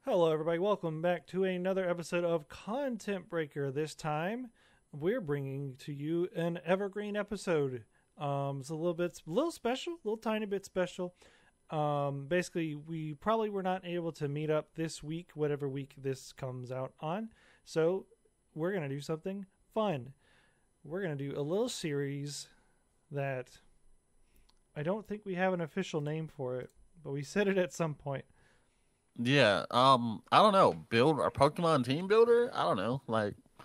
Hello, everybody. Welcome back to another episode of Content Breaker. This time, we're bringing to you an evergreen episode. It's a little special, a little tiny bit special. Basically, we probably were not able to meet up this week, whatever week this comes out on. So, we're gonna do something fun. We're gonna do a little series that I don't think we have an official name for it, but we said it at some point. Yeah, I don't know. Build our Pokemon team builder? I don't know.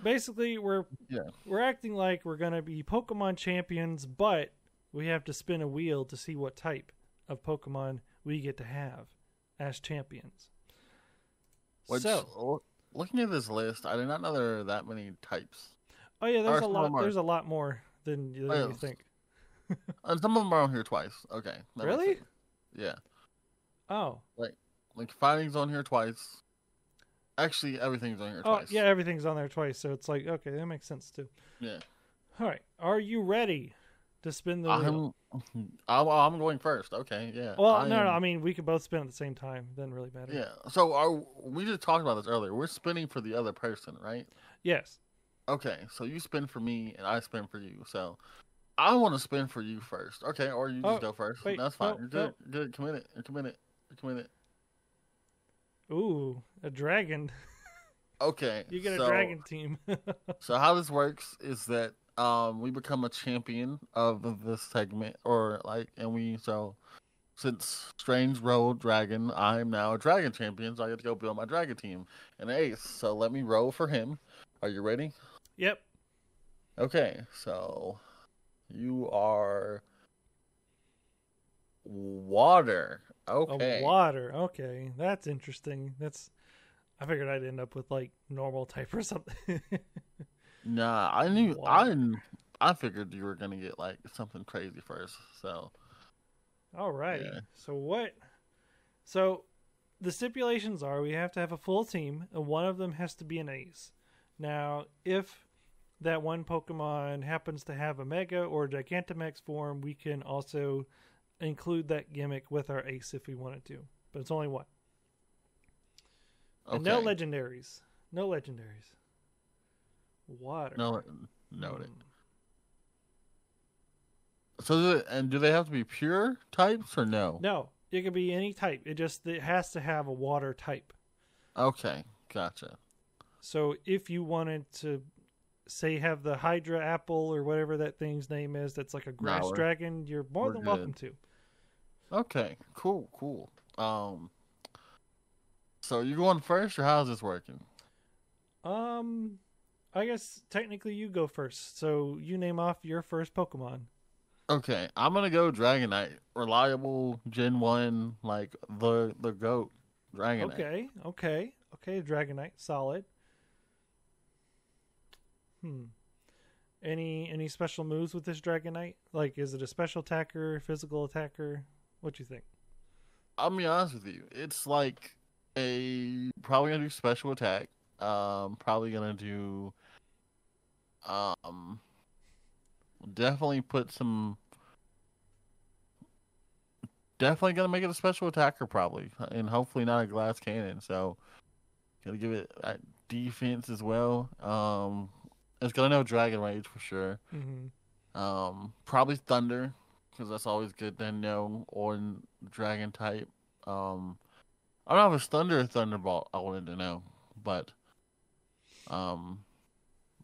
Basically, we're Yeah. acting like we're gonna be Pokemon champions, but we have to spin a wheel to see what type of Pokemon we get to have as champions. Looking at this list, I did not know there are that many types. Oh yeah, there's Or a some lot. of 'em are- There's a lot more than Oh, you yeah. think. And some of them are on here twice. Okay. that makes Really? sense. Yeah. Oh. Like fighting's on here twice. Actually, everything's on here Oh twice. yeah, everything's on there twice, so it's like okay, that makes sense too. Yeah. All right, are you ready to spin the wheel? I'm going first. Okay. Yeah. Well, no. I mean, we could both spin at the same time. Doesn't really matter. Yeah. So we just talked about this earlier. We're spinning for the other person, right? Yes. Okay. So you spin for me, and I spin for you. So I want to spin for you first. Okay. Or you just go first. wait, That's fine. no, You're good. You're good. Commit it. You're committed. You're committed. Ooh, a dragon. Okay. You get a dragon team. So how this works is that we become a champion of this segment, since Strange rolled dragon, I'm now a dragon champion, so I get to go build my dragon team and ace. So let me roll for him. Are you ready? Yep. Okay, so you are water. Okay. A water. Okay, that's interesting. I figured I'd end up with like normal type or something. Nah, I figured you were gonna get like something crazy first. So Alrighty. Yeah. So the stipulations are we have to have a full team, and one of them has to be an ace. Now, if that one Pokemon happens to have a Mega or Gigantamax form, we can also include that gimmick with our ace if we wanted to. But it's only one. okay. And no legendaries. No legendaries. Water. No, noted. Hmm. So, do they have to be pure types or no? No, it could be any type. It has to have a water type. Okay, gotcha. So if you wanted to, say, have the Hydra Apple or whatever that thing's name is, that's like a grass dragon, you're more than welcome to. Okay, cool. So you going first, or how's this working? I guess technically you go first. So you name off your first Pokemon. Okay, I'm gonna go Dragonite, reliable Gen 1, like the goat Dragonite. Okay. Dragonite, solid. Any special moves with this Dragonite? Like, is it a special attacker, physical attacker? What you think? I'll be honest with you, it's like probably gonna do special attack. Probably gonna do definitely definitely gonna make it a special attacker probably, and hopefully not a glass cannon. So gotta give it defense as well. It's gonna know Dragon Rage for sure. Mm-hmm. Probably Thunder, because that's always good to know on Dragon type. I don't know if it's Thunder or Thunderbolt. I wanted to know, but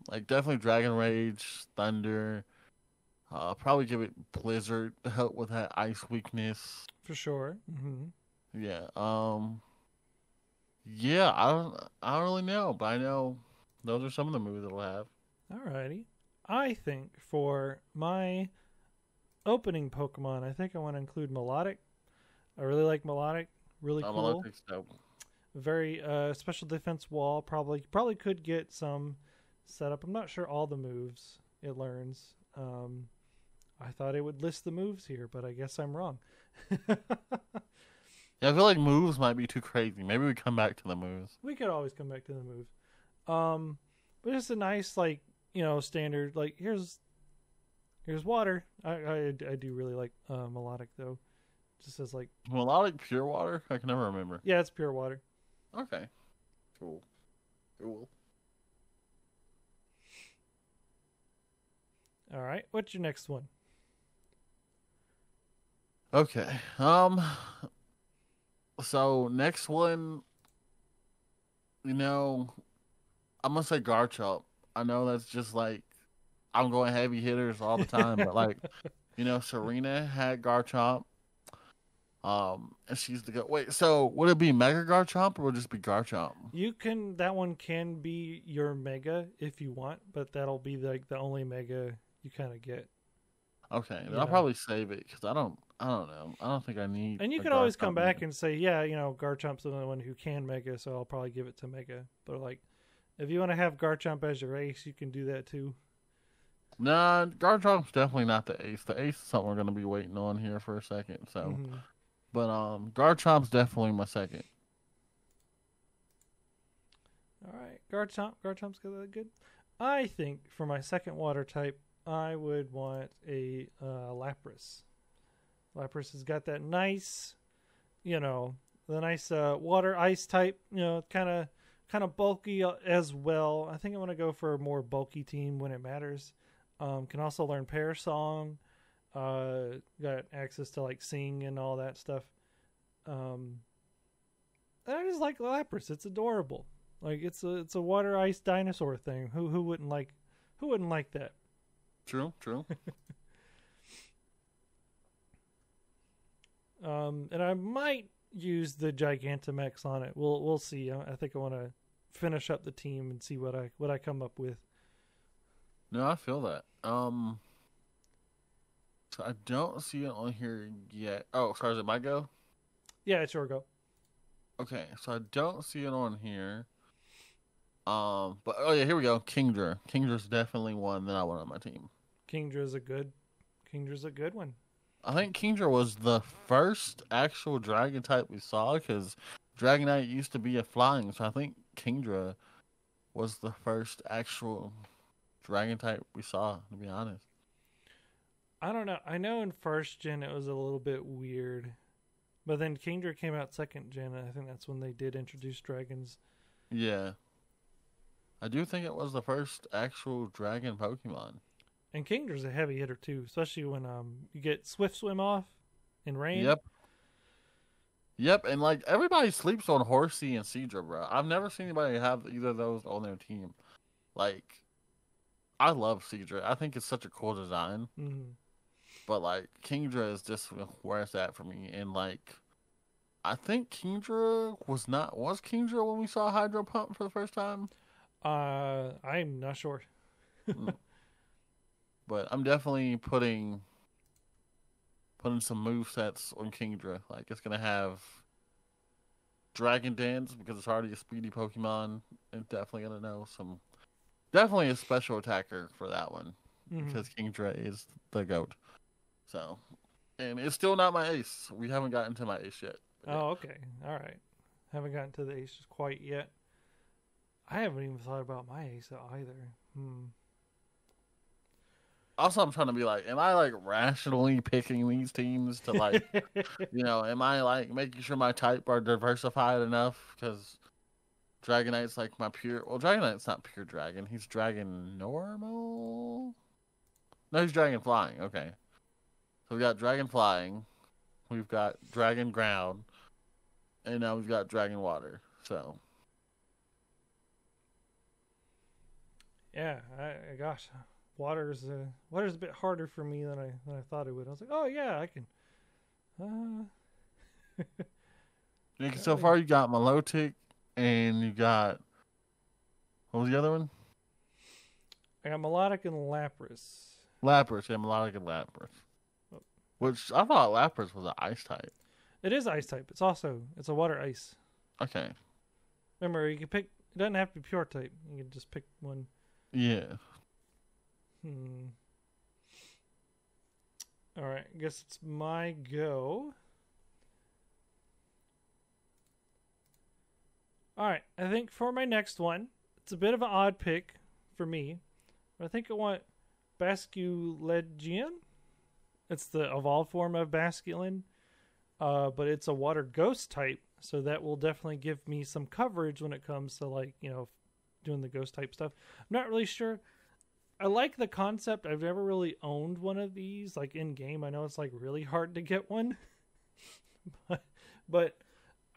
like definitely Dragon Rage, Thunder. Probably give it Blizzard to help with that ice weakness. For sure. Mm-hmm. Yeah. Yeah. I don't really know, but I know those are some of the moves it'll have. Alrighty. I think for my opening Pokemon, I think I want to include Melodic. I really like Melodic. Really cool. Very special defense wall. Probably could get some setup. I'm not sure all the moves it learns. I thought it would list the moves here, but I guess I'm wrong. Yeah, I feel like moves might be too crazy. Maybe we come back to the moves. We could always come back to the moves. But it's a nice, like, standard, like, here's water. I do really like Melodic, though. Just as, like... Melodic pure water? I can never remember. Yeah, it's pure water. Okay. Cool. Cool. All right. What's your next one? Okay. So next one, you know, I'm gonna say Garchomp. I know that's just like I'm going heavy hitters all the time, but like, Serena had Garchomp. And she's the go. Wait, so would it be Mega Garchomp or would it just be Garchomp? That one can be your mega if you want, but that'll be like the only mega you kind of get. Okay, then You I'll know. probably save it because I don't know. I don't think I need. And you a can always come Garchomp back Mega. and say, yeah, Garchomp's the only one who can mega, so I'll probably give it to mega. But like, if you want to have Garchomp as your ace, you can do that too. Nah, Garchomp's definitely not the ace. The ace is something we're gonna be waiting on here for a second. So, Mm-hmm. but Garchomp's definitely my second. All right, Garchomp's good. I think for my second water type, I would want a Lapras. Lapras has got that nice, the nice water ice type. Kind of bulky as well. I think I'm gonna go for a more bulky team when it matters. Can also learn Pair Song. Got access to like Sing and all that stuff. And I just like Lapras. It's adorable. Like it's a water ice dinosaur thing. Who wouldn't like that? True. And I might use the Gigantamax on it. We'll see. I think I want to finish up the team and see what I come up with. No, I feel that. So I don't see it on here yet. Oh, sorry, is it my go? Yeah, it's your go. Okay, so I don't see it on here. But oh yeah, here we go. Kingdra. Kingdra's definitely one that I want on my team. Kingdra's a good one. I think Kingdra was the first actual dragon type we saw because Dragonite used to be a flying, so I think Kingdra was the first actual dragon type we saw, to be honest. I don't know. I know in first gen it was a little bit weird, but then Kingdra came out second gen, and I think that's when they did introduce dragons. Yeah. I do think it was the first actual dragon Pokemon. And Kingdra's a heavy hitter too, especially when you get Swift Swim off in rain. Yep, and like everybody sleeps on Horsey and Seadra, bro. I've never seen anybody have either of those on their team. Like, I love Seadra. I think it's such a cool design. Mm-hmm. But like Kingdra is just where it's at for me. And like, I think Kingdra was Kingdra when we saw Hydro Pump for the first time. I'm not sure. But I'm definitely putting some movesets on Kingdra. Like, it's going to have Dragon Dance because it's already a speedy Pokemon. And definitely going to know definitely a special attacker for that one. Mm-hmm. Because Kingdra is the GOAT. So, and it's still not my ace. We haven't gotten to my ace yet. Oh, okay. All right. Haven't gotten to the aces quite yet. I haven't even thought about my ace either. Also, I'm trying to be like, am I like rationally picking these teams to like, am I like making sure my type are diversified enough? Because Dragonite's like my pure. Well, Dragonite's not pure dragon. He's dragon normal. No, he's dragon flying. Okay, so we got dragon flying, we've got dragon ground, and now we've got dragon water. So, yeah, gosh. Water's a bit harder for me than I thought it would. I was like, oh yeah, I can. So far you got Milotic, and you got, what was the other one? I got Melodic and Lapras. Lapras, yeah, Melodic and Lapras. Oh. Which I thought Lapras was an ice type. It is ice type. It's a water ice. Okay. Remember, you can pick. It doesn't have to be pure type. You can just pick one. Yeah. All right, I guess it's my go. All right, I think for my next one, it's a bit of an odd pick for me, but I think I want Basculegion. It's the evolved form of Basculin, but it's a water ghost type so that will definitely give me some coverage when it comes to like, you know, doing the ghost type stuff. I'm not really sure. I like the concept. I've never really owned one of these like in game. I know it's like really hard to get one, but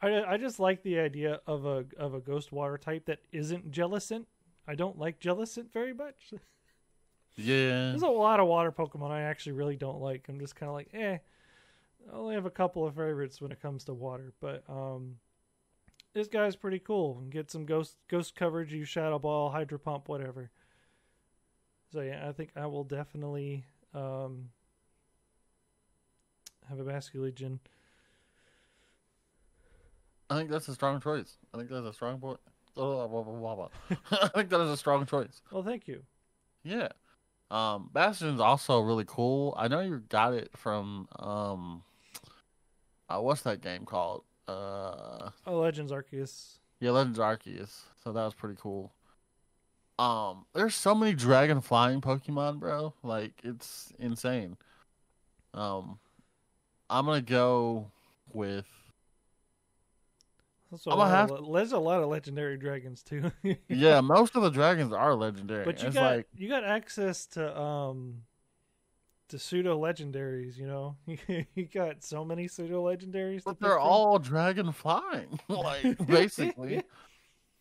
I just like the idea of a ghost water type that isn't Jellicent. I don't like Jellicent very much. Yeah. There's a lot of water Pokemon I actually really don't like. I'm just kind of like, I only have a couple of favorites when it comes to water, but this guy's pretty cool. And get some ghost coverage, use Shadow Ball, Hydro Pump, whatever. So yeah, I think I will definitely have a Basculegion. I think that's a strong choice. I think that's a strong point. I think that is a strong choice. Well, thank you. Yeah. Bastion's also really cool. I know you got it from what's that game called? Legends Arceus. Yeah, Legends Arceus. So that was pretty cool. There's so many dragon flying Pokemon, bro. Like it's insane. I'm gonna go with. There's a lot of legendary dragons too. Yeah, most of the dragons are legendary. But you got access to pseudo legendaries. You know, you got so many pseudo legendaries. But they're all dragon flying, like basically.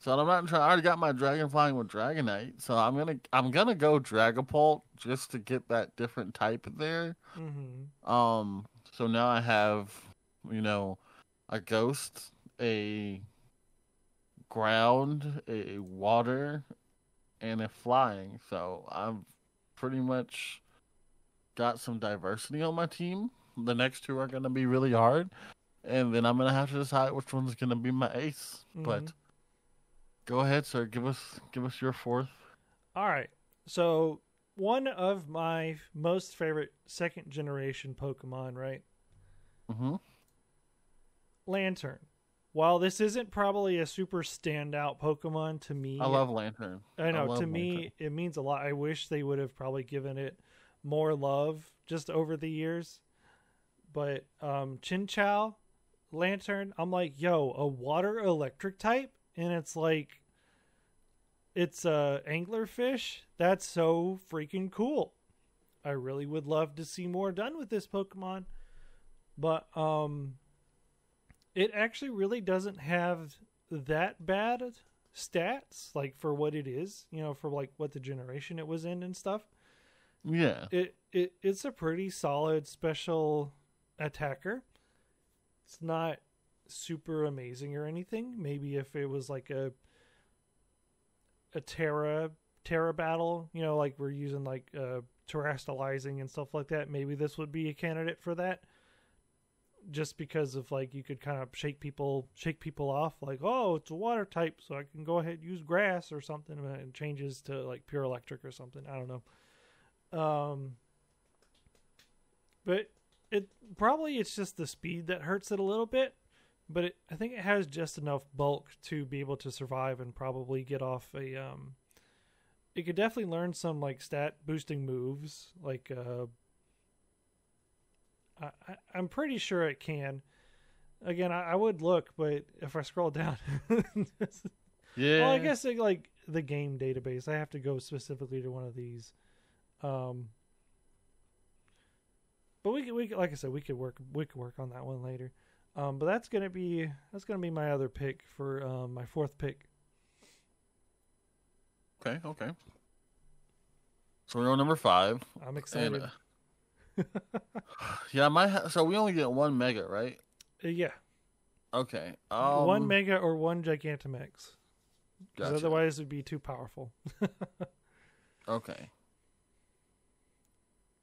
So I'm not trying. I already got my dragon flying with Dragonite, so I'm gonna go Dragapult just to get that different type there. Mm-hmm. So now I have, you know, a ghost, a ground, a water, and a flying. So I've pretty much got some diversity on my team. The next two are gonna be really hard, and then I'm gonna have to decide which one's gonna be my ace. Mm-hmm. But go ahead, sir. Give us your fourth. All right. So one of my most favorite second generation Pokemon, right? Mm-hmm. Lantern. While this isn't probably a super standout Pokemon to me, I love Lantern. I know to me it means a lot. I wish they would have probably given it more love just over the years. But Chinchou, Lantern, I'm like, yo, a water electric type, and it's like it's a anglerfish. That's so freaking cool. I really would love to see more done with this Pokemon. But it actually really doesn't have that bad stats, like for what it is, you know, for like what the generation it was in and stuff. Yeah. It's a pretty solid special attacker. It's not super amazing or anything. Maybe if it was like a Terra battle, you know, like we're using like terrestrializing and stuff like that, maybe this would be a candidate for that. Just because of like you could kind of shake people off, like, oh, it's a water type, so I can go ahead and use grass or something, and it changes to like pure electric or something. I don't know. But it's just the speed that hurts it a little bit. But I think it has just enough bulk to be able to survive and probably get off a. It could definitely learn some like stat boosting moves, like I'm pretty sure it can. Again, I would look, but if I scroll down, yeah. Well, I guess like the game database, I have to go specifically to one of these. But we like I said, we could work on that one later. But that's gonna be my other pick for my fourth pick. Okay. So we're on number 5. I'm excited. And, yeah, so we only get one Mega, right? Yeah. Okay. One Mega or one Gigantamax. Gotcha. Otherwise, it would be too powerful. Okay.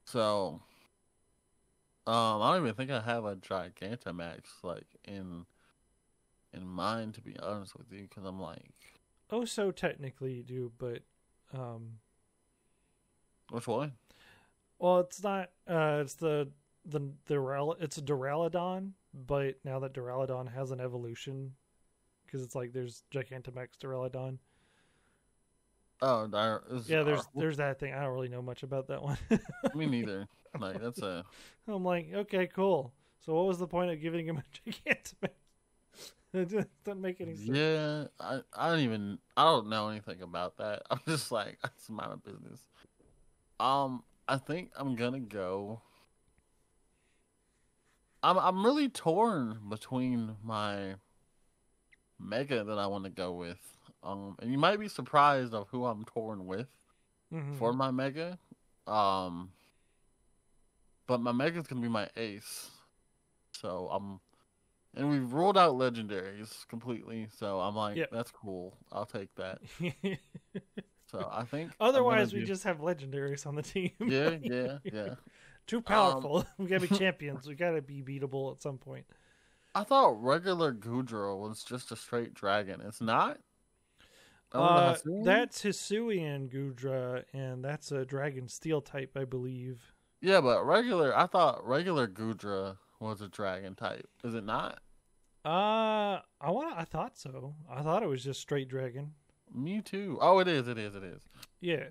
So, I don't even think I have a Gigantamax like in mind, to be honest with you, because I'm like. Oh, so technically you do, but. Which one? Well, it's not. It's it's a Duraludon, but now that Duraludon has an evolution, because it's like there's Gigantamax Duraludon. Oh, there's that thing. I don't really know much about that one. Me neither. Like that's a. I'm like, okay, cool. So what was the point of giving him a Gigantamax? It just doesn't make any sense. Yeah, I don't know anything about that. I'm just like, that's my business. I think I'm gonna go. I'm really torn between my mega that I want to go with. And you might be surprised of who I'm torn with for my mega. But my mega is gonna be my ace. So and we've ruled out legendaries completely. So I'm like, Yep. that's cool. I'll take that. So I think Otherwise, we just have legendaries on the team. Yeah. Too powerful. We gotta be champions. We gotta be beatable at some point. I thought regular Gudra was just a straight dragon. It's not? That's Hisuian Gudra, and that's a dragon steel type, I believe. Yeah, but I thought regular Gudra was a dragon type. Is it not? I thought so. I thought it was just straight dragon. Me too. Oh, it is. Yeah.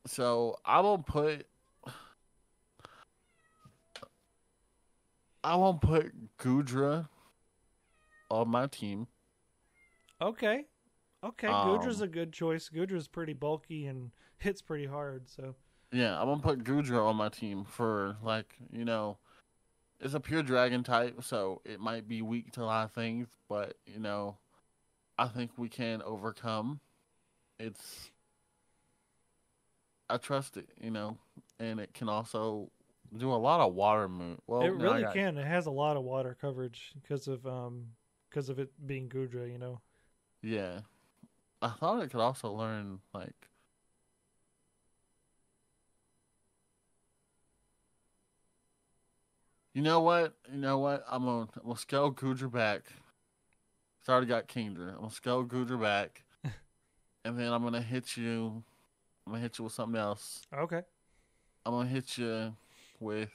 So I won't put Gudra on my team. Okay. Gudra's a good choice. Gudra's pretty bulky and hits pretty hard, so. Yeah, I'm gonna put Gudra on my team for it's a pure dragon type, so it might be weak to a lot of things, but I think we can overcome. I trust it, and it can also do a lot of water move. Well, it really can. It has a lot of water coverage because of it being Gudra, Yeah, I thought it could also learn You know what? I'm gonna scale Gudra back. It's already got Kingdra. I'm gonna scale Gudra back, and then I'm gonna hit you. I'm gonna hit you with something else. Okay. I'm gonna hit you with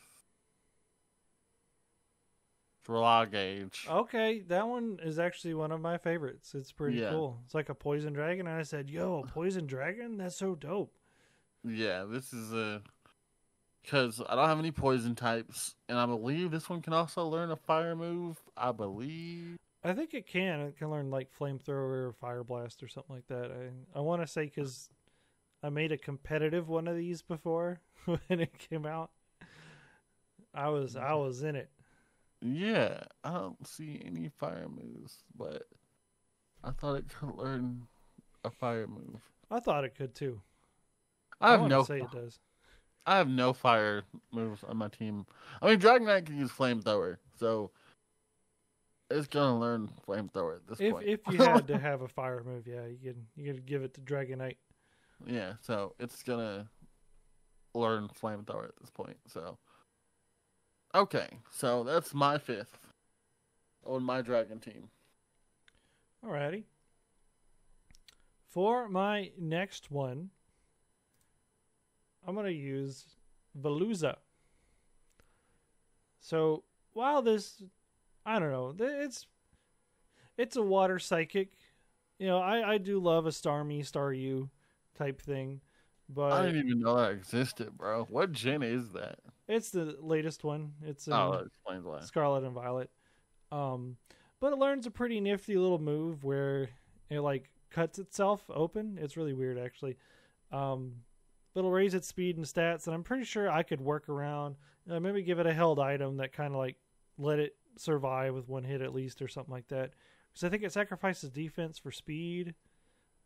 Gauge. Okay, that one is actually one of my favorites. It's pretty cool. It's like a poison dragon, and I said, "Yo, a poison dragon? That's so dope." Yeah, this is because I don't have any poison types, and I believe this one can also learn a fire move. I believe. I think it can. It can learn like flamethrower or fire blast or something like that. I want to say because I made a competitive one of these before when it came out. I was in it. Yeah, I don't see any fire moves, but I thought it could learn a fire move. I thought it could too. I have no fire moves on my team. I mean, Dragon Knight can use flamethrower, so it's gonna learn flamethrower at this point. If you had to have a fire move, yeah, you could give it to Dragon Knight. Yeah, so it's gonna learn flamethrower at this point. So okay, so that's my 5th on my dragon team. Alrighty. For my next one, I'm going to use Veluza. So, while this, I don't know, it's a water psychic. I do love a Staryu type thing. But I didn't even know that existed, bro. What gen is that? It's the latest one. It's that explains why. Scarlet and Violet. But it learns a pretty nifty little move where it like cuts itself open. It's really weird actually. But it'll raise its speed and stats, and I'm pretty sure I could work around. Maybe give it a held item that kind of like let it survive with one hit at least or something like that. Because I think it sacrifices defense for speed,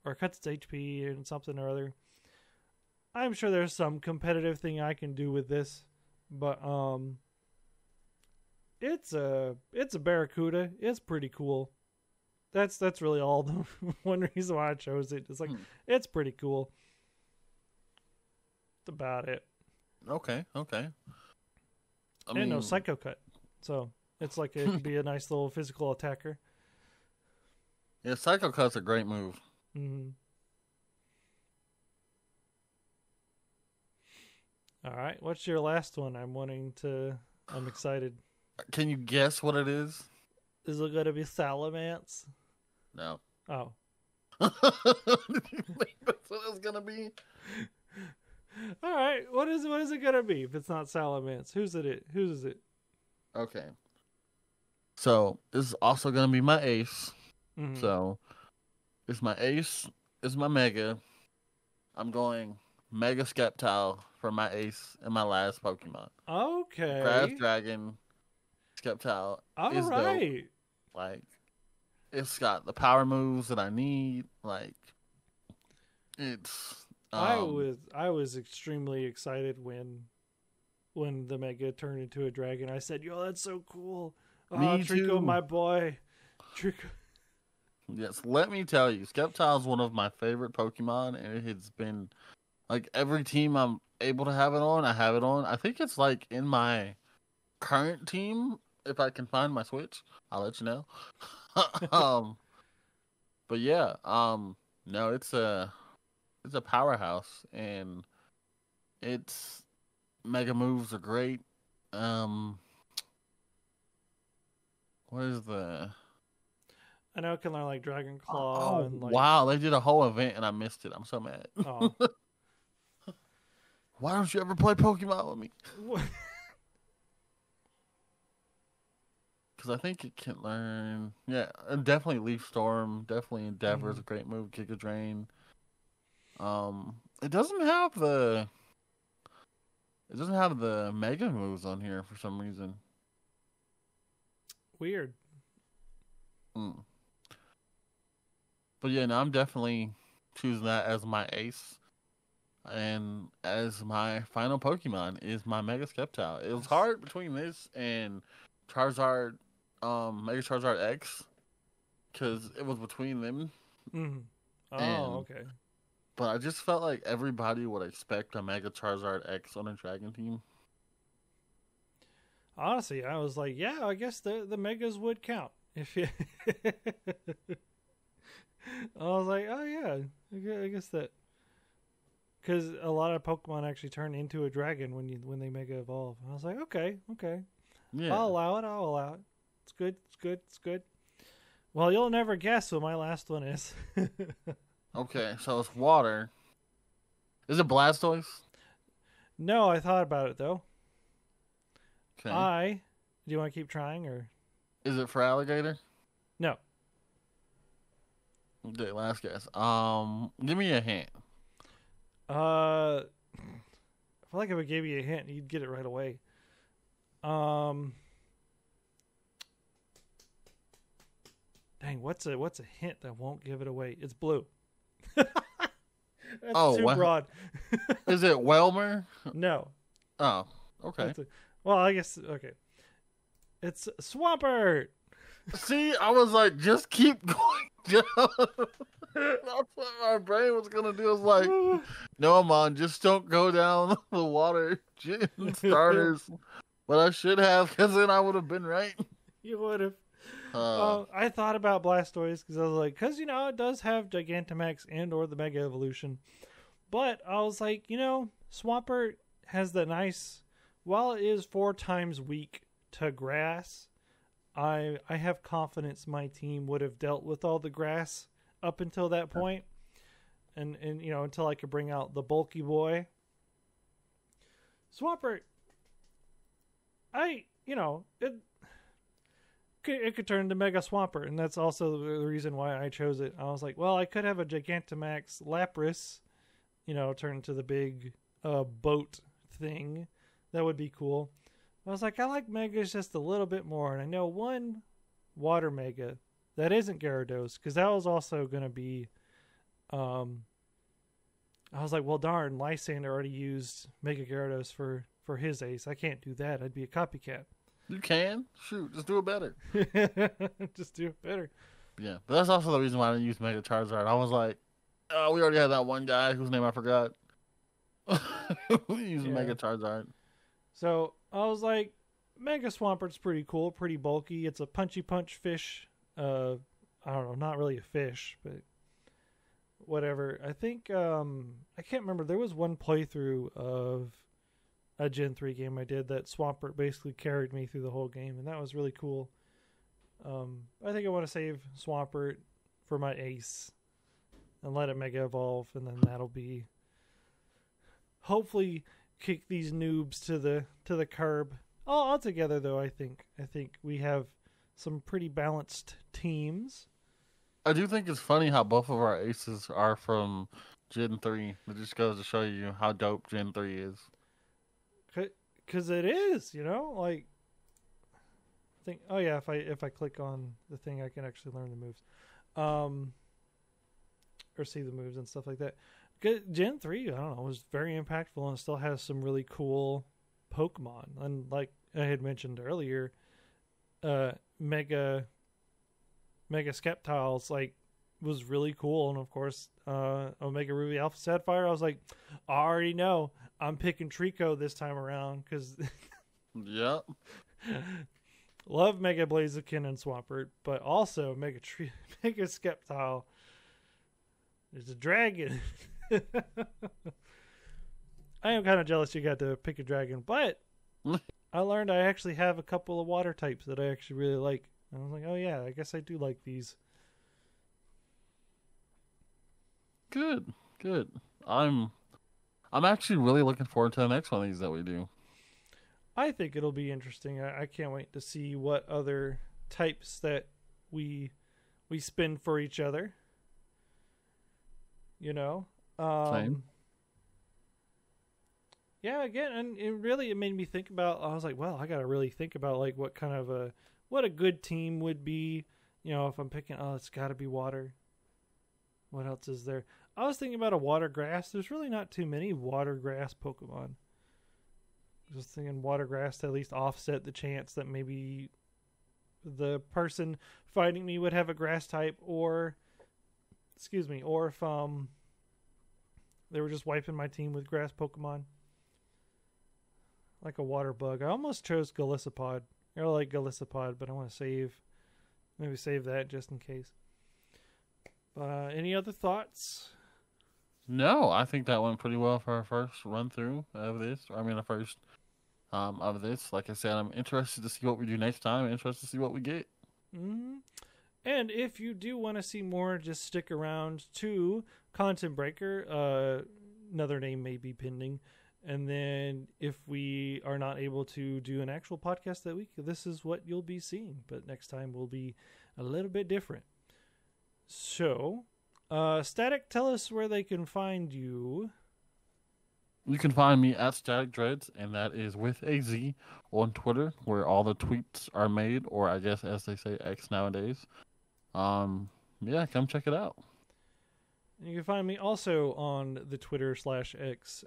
or cuts its HP and something or other. I'm sure there's some competitive thing I can do with this, but it's a Barracuda. It's pretty cool. That's really all the one reason why I chose it. It's like it's pretty cool. That's about it. Okay. No Psycho Cut, so it's like it could be a nice little physical attacker. Yeah, Psycho Cut's a great move. Mm-hmm. All right, what's your last one? I'm excited. Can you guess what it is? Is it gonna be Salamence? No. Oh. Did you think that's what it was gonna be? All right, what is it gonna be if it's not Salamence? Who's is it? Okay. So this is also gonna be my ace. Mhm. So it's my ace. It's my mega. I'm going Mega Skeptile for my ace and my last Pokemon. Grass Okay. Dragon Skeptile All is dope. right. Like, it's got the power moves that I need. Like, it's I was extremely excited when the Mega turned into a dragon. I said, "Yo, that's so cool." Oh, me Trico, too. my boy. Trico. Yes, let me tell you, Skeptile is one of my favorite Pokemon, and it has been like every team I'm able to have it on, I have it on. I think it's like in my current team. If I can find my Switch, I'll let you know. um, but yeah, no, it's a powerhouse, and its mega moves are great. Um, what is the? I know it can learn like Dragon Claw Oh and like wow, they did a whole event and I missed it. I'm so mad. oh. Why don't you ever play Pokemon with me? Because I think it can learn. Yeah, and definitely Leaf Storm. Definitely Endeavor is a great move. Giga Drain. It doesn't have the. It doesn't have the mega moves on here for some reason. Weird. Mm. But yeah, no, I'm definitely choosing that as my ace. And as my final Pokemon is my Mega Skeptile. It was hard between this and Charizard, Mega Charizard X, because it was between them. Mm-hmm. Oh, And okay. but I just felt like everybody would expect a Mega Charizard X on a Dragon team. Honestly, I was like, yeah, I guess the megas would count if you. I was like, oh yeah, I guess that because a lot of Pokemon actually turn into a dragon when they mega evolve. I was like, okay, Yeah. I'll allow it. It's good. Well, you'll never guess what my last one is. Okay, so it's water. Is it Blastoise? No, I thought about it though. Okay. Do you want to keep trying or Is it for alligator? no? Okay, last guess. Give me a hint. I feel like if I gave you a hint, you'd get it right away. Dang, what's a hint that won't give it away? It's blue. That's too broad. Is it Welmer? No. Oh, okay. Well, I guess okay. It's Swampert. See, I was like, just keep going down. That's what my brain was gonna do. I was like, no, man, just don't go down the water gym starters. But I should have, because then I would have been right. You would have. I thought about Blastoise because I was like, because it does have Gigantamax and or the Mega Evolution, but I was like, Swampert has the nice. While it is 4 times weak to grass, I have confidence my team would have dealt with all the grass up until that point, and until I could bring out the bulky boy. Swampert, it could turn into Mega Swampert, and that's also the reason why I chose it. I was like, well, I could have a Gigantamax Lapras, turn into the big boat thing. That would be cool. I was like, I like Megas just a little bit more, and I know one Water Mega that isn't Gyarados, because that was also going to be, I was like, well, darn, Lysander already used Mega Gyarados for his ace. I can't do that. I'd be a copycat. You can? Shoot, just do it better. Just do it better. Yeah, but that's also the reason why I didn't use Mega Charizard. I was like, oh, we already had that one guy whose name I forgot. We used Mega Charizard. So I was like, Mega Swampert's pretty cool, pretty bulky. It's a punchy punch fish. I don't know, not really a fish, but whatever. I think I can't remember. There was one playthrough of a Gen 3 game I did that Swampert basically carried me through the whole game, and that was really cool. I think I want to save Swampert for my ace and let it Mega Evolve, and then that'll be hopefully kick these noobs to the curb. Altogether, though, I think we have some pretty balanced teams. I do think it's funny how both of our aces are from Gen 3. It just goes to show you how dope Gen 3 is. Because it is, like, I think, oh yeah, if I click on the thing, I can actually learn the moves. Or see the moves and stuff like that. Gen 3, I don't know, was very impactful and still has some really cool Pokemon. And like I had mentioned earlier, Mega Sceptiles, like, was really cool. And of course, Omega Ruby Alpha Sapphire, I was like, I already know I'm picking Trico this time around because Yep. love Mega Blaziken and Swampert, but also Mega Sceptile. There's a dragon. I am kind of jealous you got to pick a dragon, but I learned I actually have a couple of water types that I actually really like. And I was like, oh yeah, I guess I do like these. Good. I'm actually really looking forward to the next one of these that we do. I think it'll be interesting. I can't wait to see what other types that we spin for each other. Same. Yeah, again, and it made me think about, I was like, well, I got to really think about like what a good team would be, if I'm picking, it's got to be water. What else is there? I was thinking about a water grass. There's really not too many water grass Pokemon. Just thinking water grass to at least offset the chance that maybe the person fighting me would have a grass type, or if they were just wiping my team with grass Pokemon. Like a water bug. I almost chose Golisopod. I like Golisopod, but I want to save that just in case. Any other thoughts? No, I think that went pretty well for our first run through of this. Of this. Like I said, I'm interested to see what we do next time. I'm interested to see what we get. Mm-hmm. And if you do want to see more, just stick around to ContentBreaker. Another name may be pending. And then if we are not able to do an actual podcast that week, this is what you'll be seeing. But next time will be a little bit different. So, Static, tell us where they can find you. You can find me at Static Dreads, and that is with a Z on Twitter, where all the tweets are made, or I guess as they say, X nowadays. Yeah, come check it out. You can find me also on the Twitter /X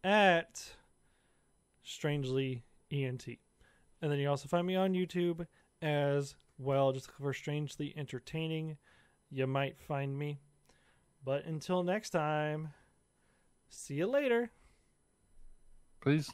at Strangely ENT. And then you also find me on YouTube as well. Just look for Strangely Entertaining. You might find me. But until next time, see you later. Peace.